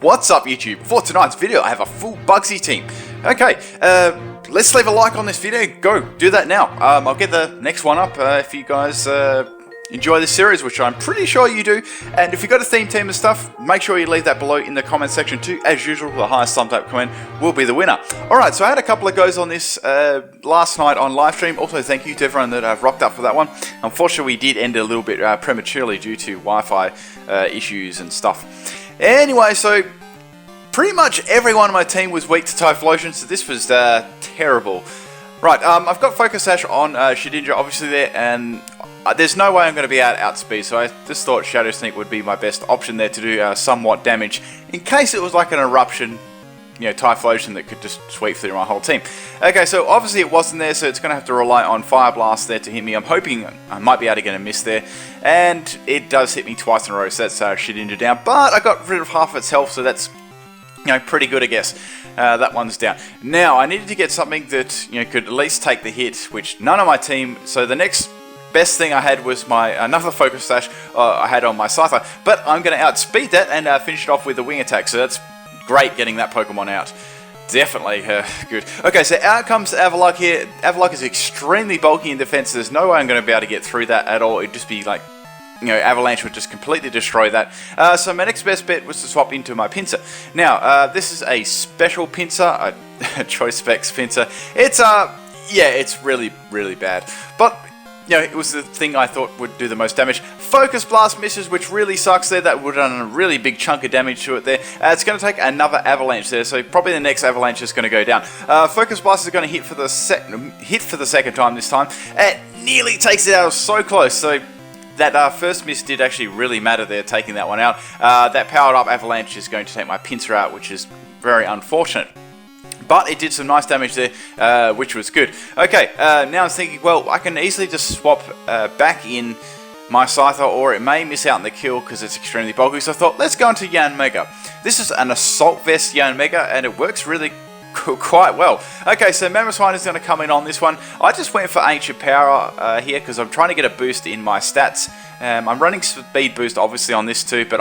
What's up YouTube? For tonight's video I have a full Bugsy team. Okay, let's leave a like on this video. Go, do that now. I'll get the next one up if you guys enjoy this series, which I'm pretty sure you do. And if you've got a theme team and stuff, make sure you leave that below in the comment section too. As usual, the highest thumbs up comment will be the winner. Alright, so I had a couple of goes on this last night on live stream. Also, thank you to everyone that rocked up for that one. Unfortunately, we did end a little bit prematurely due to Wi-Fi issues and stuff. Anyway, so pretty much everyone on my team was weak to Typhlosion, so this was terrible. Right, I've got Focus Sash on Shedinja obviously there, and there's no way I'm going to be outspeed, so I just thought Shadow Sneak would be my best option there to do somewhat damage, in case it was like an eruption, you know, Typhlosion that could just sweep through my whole team. Okay, so obviously it wasn't there, so it's going to have to rely on Fire Blast there to hit me. I'm hoping I might be able to get a miss there, and it does hit me twice in a row, so that's Shedinja down, but I got rid of half its health, so that's, you know, pretty good, I guess. That one's down. Now, I needed to get something that, you know, could at least take the hit, which none of my team, so the next best thing I had was another Focus Sash I had on my Scyther, but I'm going to outspeed that and finish it off with a Wing Attack, so that's great getting that Pokemon out. Definitely good. Okay, so out comes Avalok here. Avalok is extremely bulky in defense, so there's no way I'm going to be able to get through that at all. It'd just be like, you know, Avalanche would just completely destroy that. So my next best bet was to swap into my Pinsir. Now, this is a special Pinsir, a Choice Specs Pinsir. It's, yeah, it's really, really bad. But, you know, it was the thing I thought would do the most damage. Focus Blast misses, which really sucks there. That would have done a really big chunk of damage to it there. It's going to take another Avalanche there, so probably the next Avalanche is going to go down. Focus Blast is going to hit for the second time this time. It nearly takes it out, so close. So that first miss did actually really matter there, taking that one out. That powered up Avalanche is going to take my Pinsir out, which is very unfortunate. But it did some nice damage there, which was good. Okay, now I'm thinking, well, I can easily just swap back in my Scyther, or it may miss out on the kill because it's extremely bulky. So I thought, let's go into Yanmega. This is an Assault Vest Yanmega, and it works really quite well. Okay, so Mamoswine is going to come in on this one. I just went for Ancient Power here because I'm trying to get a boost in my stats. I'm running Speed Boost obviously on this too, but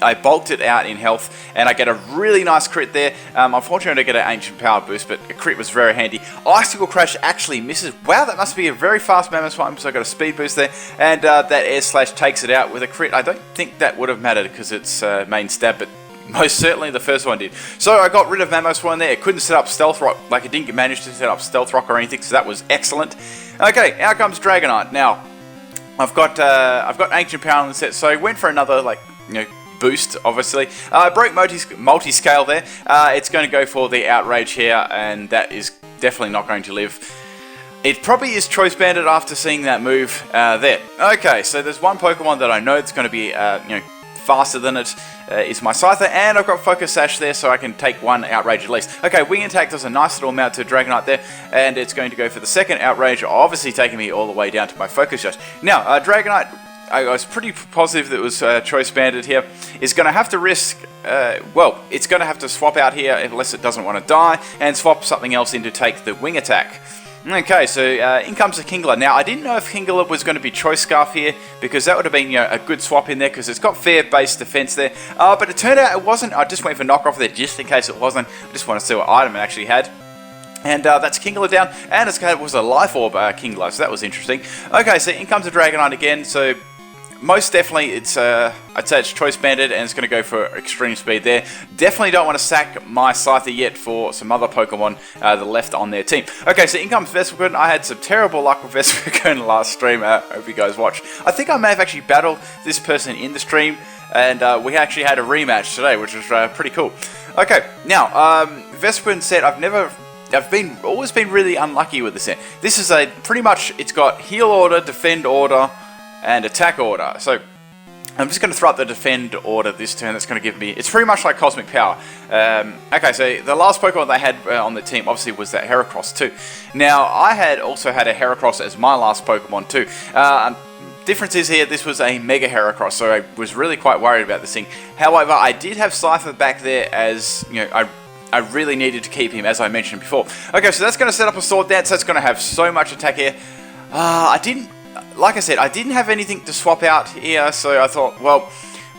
I bulked it out in health, and I get a really nice crit there. Unfortunately, I get an Ancient Power boost, but a crit was very handy. Icicle Crash actually misses. Wow, that must be a very fast Mamoswine, so I got a speed boost there, and that Air Slash takes it out with a crit. I don't think that would have mattered because it's main stab, but most certainly the first one did. So I got rid of Mamoswine there. It couldn't set up Stealth Rock, like it didn't manage to set up Stealth Rock or anything, so that was excellent. Okay, out comes Dragonite. Now, I've got Ancient Power on the set, so I went for another, like, you know, boost, obviously. I broke multi-scale there. It's going to go for the Outrage here, and that is definitely not going to live. It probably is Choice Banded after seeing that move there. Okay, so there's one Pokemon that I know that's going to be, you know, faster than it is my Scyther, and I've got Focus Sash there, so I can take one Outrage at least. Okay, Wing Attack does a nice little amount to Dragonite there, and it's going to go for the second Outrage, obviously taking me all the way down to my Focus Sash. Now, Dragonite, I was pretty positive that it was Choice Banded here, is going to have to risk, well, it's going to have to swap out here unless it doesn't want to die, and swap something else in to take the Wing Attack. Okay, so in comes the Kingler. Now, I didn't know if Kingler was going to be Choice Scarf here, because that would have been, you know, a good swap in there, because it's got fair base defense there. But it turned out it wasn't. I just went for Knockoff there just in case it wasn't. I just want to see what item it actually had. And that's Kingler down, and it was a Life Orb Kingler, so that was interesting. Okay, so in comes the Dragonite again, so most definitely it's, I'd say it's Choice Banded, and it's going to go for extreme speed there. Definitely don't want to sack my Scyther yet for some other Pokemon that are left on their team. Okay, so in comes Vespiquen. I had some terrible luck with Vespiquen in the last stream. Hope you guys watched. I think I may have actually battled this person in the stream, and we actually had a rematch today, which was pretty cool. Okay, now, Vespiquen said I've always been really unlucky with this set. This is pretty much, it's got Heal Order, Defend Order, and Attack Order. So I'm just going to throw up the Defend Order this turn. That's going to give me, it's pretty much like Cosmic Power. Okay, so the last Pokemon they had on the team obviously was that Heracross too. Now, I had also had a Heracross as my last Pokemon too. Difference is here, this was a Mega Heracross, so I was really quite worried about this thing. However, I did have Scyther back there as, you know, I really needed to keep him, as I mentioned before. Okay, so that's going to set up a Sword Dance. That's going to have so much attack here. Like I said, I didn't have anything to swap out here, so I thought, well,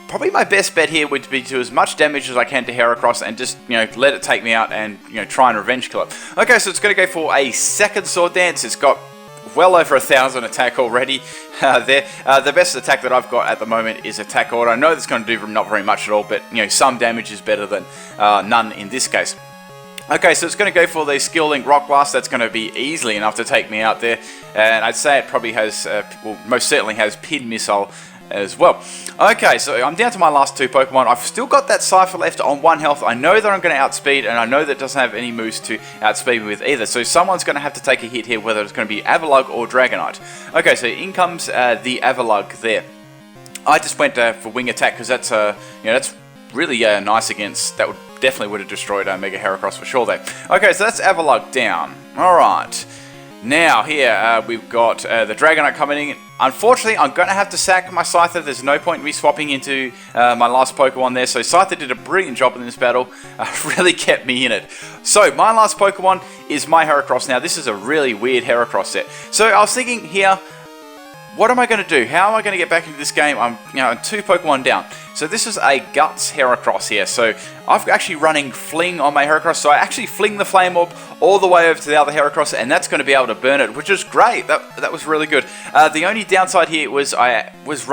probably my best bet here would be to do as much damage as I can to Heracross and just, let it take me out and, try and revenge kill it. Okay, so it's going to go for a second Sword Dance. It's got well over 1,000 attack already there. The best attack that I've got at the moment is Attack Order. I know that's going to do not very much at all, but, some damage is better than none in this case. Okay, so it's going to go for the Skill Link Rock Blast. That's going to be easily enough to take me out there. And I'd say it probably has, well, most certainly has Pin Missile as well. Okay, so I'm down to my last 2 Pokemon. I've still got that Cypher left on 1 health. I know that I'm going to outspeed, and I know that it doesn't have any moves to outspeed me with either. So someone's going to have to take a hit here, whether it's going to be Avalugg or Dragonite. Okay, so in comes the Avalugg there. I just went for Wing Attack because that's that's really nice against. That would have destroyed Mega Heracross for sure there. Okay, so that's Avalugg down. Alright. Now here we've got the Dragonite coming in. Unfortunately, I'm going to have to sack my Scyther. There's no point in me swapping into my last Pokemon there. So Scyther did a brilliant job in this battle. Really kept me in it. So my last Pokemon is my Heracross. Now this is a really weird Heracross set. So I was thinking here, what am I going to do? How am I going to get back into this game? I'm 2 Pokemon down. So this is a Guts Heracross here. So I'm actually running Fling on my Heracross. So I actually fling the Flame Orb all the way over to the other Heracross, and that's going to be able to burn it, which is great. That was really good. The only downside here was I was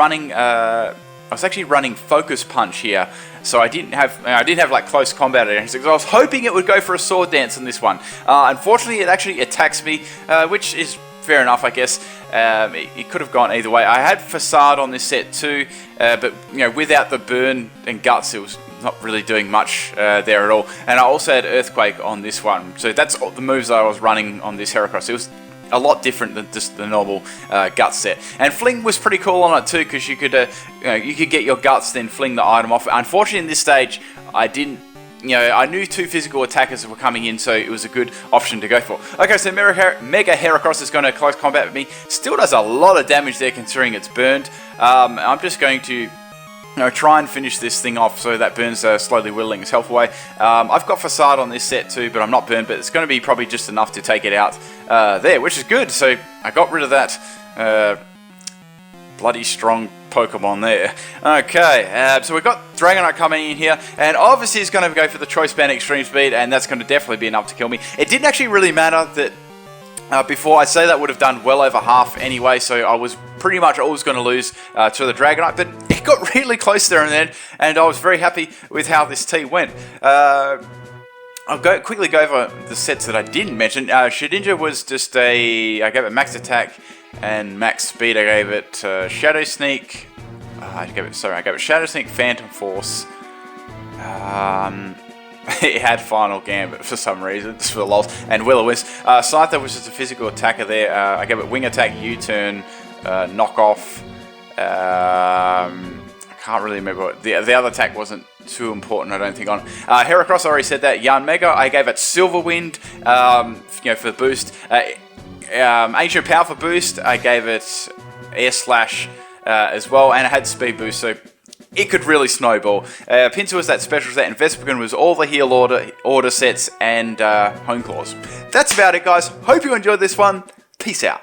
actually running Focus Punch here. So I didn't have like close combat or anything. So I was hoping it would go for a Sword Dance in this one. Unfortunately, it actually attacks me, which is fair enough, I guess. It could have gone either way. I had Facade on this set too, but without the burn and Guts, it was not really doing much there at all. And I also had Earthquake on this one. So that's all the moves that I was running on this Heracross. It was a lot different than just the normal Guts set. And Fling was pretty cool on it too, because you could get your Guts, then fling the item off. Unfortunately, in this stage, I didn't. I knew 2 physical attackers were coming in, so it was a good option to go for. Okay, so Mega Heracross is going to close combat with me. Still does a lot of damage there, considering it's burned. I'm just going to try and finish this thing off so that burns slowly whittling his health away. I've got Facade on this set too, but I'm not burned, but it's going to be probably just enough to take it out there, which is good. So I got rid of that bloody strong Pokemon there. Okay, so we've got Dragonite coming in here, and obviously he's going to go for the Choice Band Extreme Speed, and that's going to definitely be enough to kill me. It didn't actually really matter that before. I'd say that would have done well over half anyway, so I was pretty much always going to lose to the Dragonite, but it got really close there in the end, and I was very happy with how this team went. I'll quickly go over the sets that I didn't mention. Shedinja was just I gave it Max Attack and Max Speed. I gave it Shadow Sneak. I gave it Shadow Sneak, Phantom Force. It had Final Gambit for some reason, just for the lols, and Will-O-Wisp. Scyther was just a physical attacker there. I gave it Wing Attack, U-Turn, Knock Off. I can't really remember. The other attack wasn't too important, I don't think. On Heracross, I already said that. Yarn Mega, I gave it Silver Wind, for the boost. Ancient Power for boost, I gave it Air Slash as well, and it had Speed Boost, so it could really snowball. Pinsir was that special set, and Vespiquen was all the heal order sets and Hone Claws. That's about it, guys. Hope you enjoyed this one. Peace out.